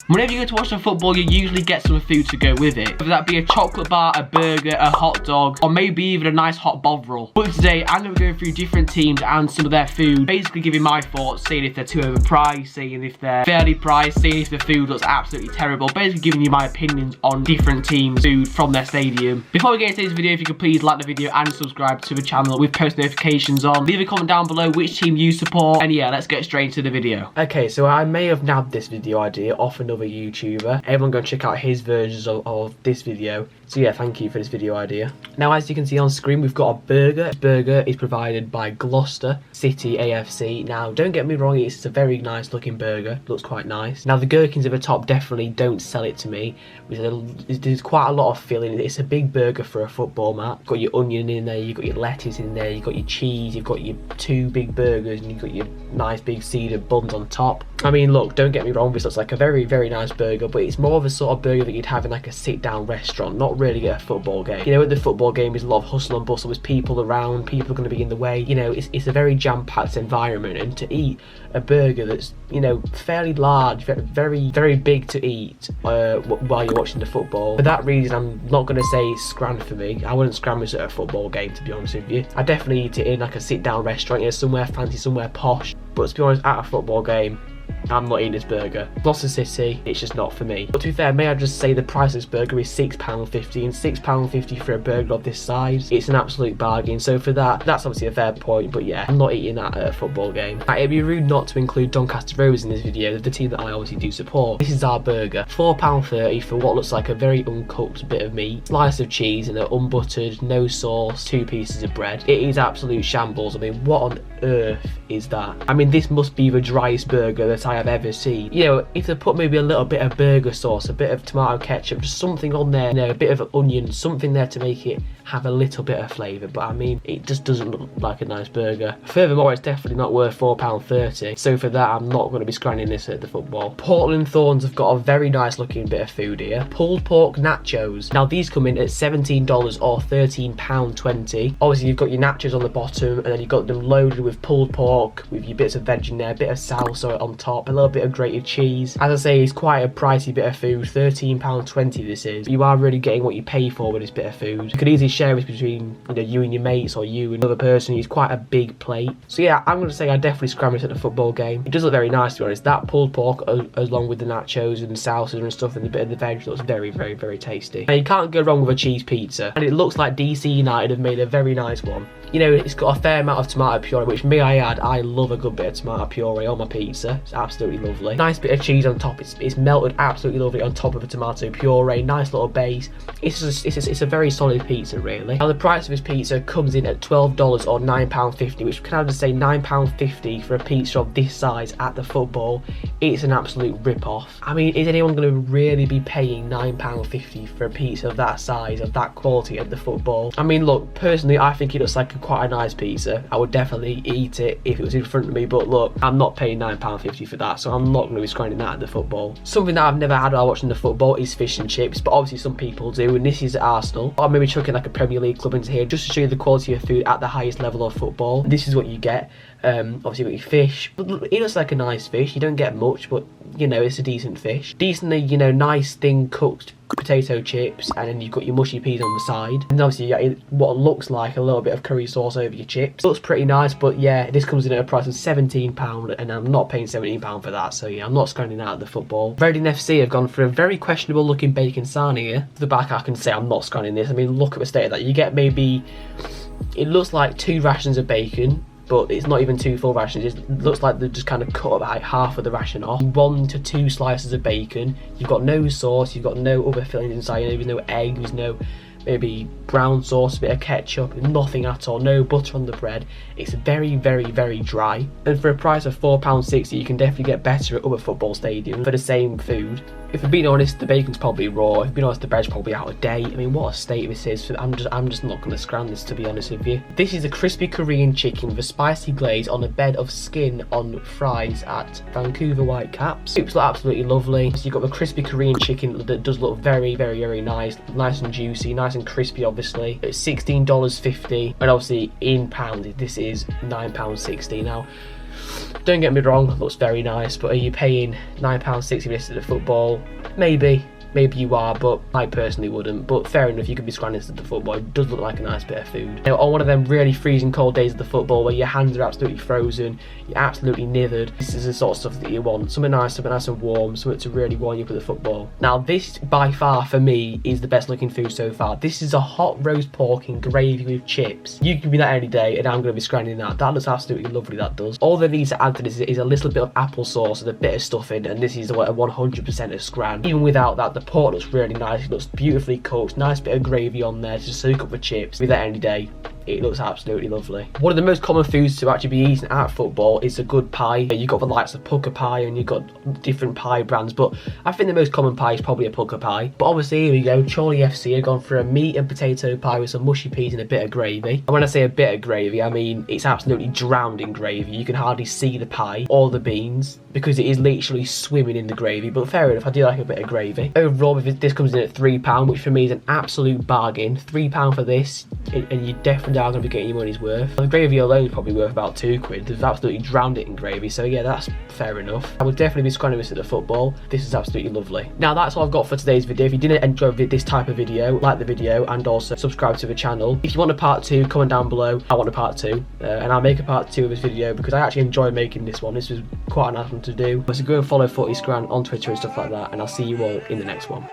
Whenever you go to watch the football, you usually get some food to go with it. Whether that be a chocolate bar, a burger, a hot dog, or maybe even a nice hot bovril. But today, I'm going to go through different teams and some of their food, basically giving my thoughts, seeing if they're too overpriced, seeing if they're fairly priced, seeing if the food looks absolutely terrible, basically giving you my opinions on different teams' food from their stadium. Before we get into this video, if you could please like the video and subscribe to the channel with post notifications on. Leave a comment down below which team you support, and yeah, let's get straight into the video. Okay, so I may have nabbed this video idea off another YouTuber. Everyone go and check out his versions of this video. So yeah, thank you for this video idea. Now, as you can see on screen, we've got a burger. This burger is provided by Gloucester City AFC. Now, don't get me wrong, it's a very nice looking burger. Looks quite nice. Now, the gherkins at the top definitely don't sell it to me. There's quite a lot of filling. It's a big burger for a football match. You've got your onion in there, you've got your lettuce in there, you've got your cheese, you've got your two big burgers, and you've got your nice big cedar buns on top. I mean, look, don't get me wrong, this looks like a very, very nice burger, but it's more of a sort of burger that you'd have in like a sit-down restaurant, not really at a football game. You know, at the football game, there's a lot of hustle and bustle, there's people around, people are going to be in the way. You know, it's a very jam-packed environment, and to eat a burger that's, you know, fairly large, very, very big to eat while you're watching the football. For that reason, I'm not going to say scran for me. I wouldn't scran this at a football game, to be honest with you. I definitely eat it in like a sit-down restaurant, you know, somewhere fancy, somewhere posh. But to be honest, at a football game, I'm not eating this burger. Gloucester City, it's just not for me. But to be fair, may I just say the price of this burger is £6.50, and £6.50 for a burger of this size, it's an absolute bargain. So for that, that's obviously a fair point, but yeah, I'm not eating that at a football game. It'd be rude not to include Doncaster Rovers in this video, the team that I obviously do support. This is our burger, £4.30 for what looks like a very uncooked bit of meat, slice of cheese, and an unbuttered, no sauce, 2 pieces of bread. It is absolute shambles. I mean, what on earth is that? I mean, this must be the driest burger that I have ever seen. You know, if they put maybe a little bit of burger sauce, a bit of tomato ketchup, just something on there, you know, a bit of onion, something there to make it have a little bit of flavour, but I mean, it just doesn't look like a nice burger. Furthermore, it's definitely not worth £4.30, so for that, I'm not going to be scranning this at the football. Portland Thorns have got a very nice looking bit of food here. Pulled pork nachos. Now, these come in at $17 or £13.20. Obviously, you've got your nachos on the bottom, and then you've got them loaded with pulled pork, with your bits of veg in there, a bit of salsa on top, a little bit of grated cheese. As I say, it's quite a pricey bit of food, £13.20 this is. You are really getting what you pay for with this bit of food. You could easily share this between, you know, you and your mates, or you and another person. It's quite a big plate. So yeah, I'm going to say I definitely scram this at the football game. It does look very nice, to be honest. That pulled pork, along with the nachos and the salsa and stuff, and a bit of the veg, looks very, very, very tasty. And you can't go wrong with a cheese pizza. And it looks like DC United have made a very nice one. You know, it's got a fair amount of tomato puree, which, may I add, I love a good bit of tomato puree on my pizza. It's absolutely lovely. Nice bit of cheese on top. It's melted absolutely lovely on top of a tomato puree. Nice little base. It's a very solid pizza, really. Now, the price of this pizza comes in at $12 or £9.50, which, can I just say, £9.50 for a pizza of this size at the football? It's an absolute rip-off. I mean, is anyone going to really be paying £9.50 for a pizza of that size, of that quality at the football? I mean, look, personally, I think it looks like quite a nice pizza. I would definitely eat it if it was in front of me, but look, I'm not paying £9.50 for that, so I'm not going to be screening that at the football. Something that I've never had while watching the football is fish and chips, but obviously some people do, and this is Arsenal. Or maybe chucking like a Premier League club into here just to show you the quality of food at the highest level of football. This is what you get. Obviously you've got your fish. It looks like a nice fish. You don't get much, but you know, it's a decent fish. Decently, you know, nice thin cooked potato chips, and then you've got your mushy peas on the side, and obviously you get what looks like a little bit of curry sauce over your chips. Looks pretty nice, but yeah, this comes in at a price of £17, and I'm not paying £17 for that, so yeah, I'm not screening that at the football. Reading FC have gone for a very questionable looking bacon sarnie here. To the back, I can say I'm not screening this. I mean, look at the state of that. You get maybe, it looks like 2 rations of bacon, but it's not even 2 full rations. It looks like they've just kind of cut about half of the ration off. 1 to 2 slices of bacon. You've got no sauce, you've got no other fillings inside, there's no egg, there's no maybe brown sauce, a bit of ketchup, nothing at all, no butter on the bread. It's very, very, very dry. And for a price of £4.60, you can definitely get better at other football stadiums for the same food. If I'm being honest, the bacon's probably raw. If I'm being honest, the bread's probably out of date. I mean, what a state this is. I'm just not going to scran this, to be honest with you. This is a crispy Korean chicken with a spicy glaze on a bed of skin on fries at Vancouver Whitecaps. Soups look absolutely lovely. So you've got the crispy Korean chicken that does look very, very, very nice. Nice and juicy, nice and crispy, obviously. It's $16.50, and obviously in pounds, this is £9.60. Now, Don't get me wrong, looks very nice, but are you paying £9.60 for this at the football? Maybe you are, but I personally wouldn't. But fair enough, you could be scrambling to the football. It does look like a nice bit of food. Now, on one of them really freezing cold days of the football where your hands are absolutely frozen, you're absolutely nithered, this is the sort of stuff that you want. Something nice and warm, something to really warm you up with the football. Now this, by far for me, is the best looking food so far. This is a hot roast pork in gravy with chips. You can be that any day and I'm going to be scrambling that. That looks absolutely lovely, that does. All that needs to add to this is a little bit of applesauce and a bit of stuffing, and this is what a 100% of scran. Even without that, the pork looks really nice. It looks beautifully cooked. Nice bit of gravy on there to soak up the chips. With that any day, it looks absolutely lovely. One of the most common foods to actually be eaten at football is a good pie. You've got the likes of Pukka pie and you've got different pie brands, but I think the most common pie is probably a Pukka pie. But obviously, here we go, Chorley FC have gone for a meat and potato pie with some mushy peas and a bit of gravy. And when I say a bit of gravy, I mean it's absolutely drowned in gravy. You can hardly see the pie or the beans because it is literally swimming in the gravy, but fair enough, I do like a bit of gravy. Overall, this comes in at £3, which for me is an absolute bargain. £3 for this, and you definitely are going to be getting your money's worth. The gravy alone is probably worth about £2. They've absolutely drowned it in gravy, so yeah, that's fair enough. I would definitely be scrambling this at the football. This is absolutely lovely. Now that's all I've got for today's video. If you didn't enjoy this type of video, like the video and also subscribe to the channel. If you want a part 2, comment down below. I want a part 2, and I'll make a part 2 of this video because I actually enjoyed making this one. This was quite a nice one to do. So go and follow Footy Scran on Twitter and stuff like that, and I'll see you all in the next one.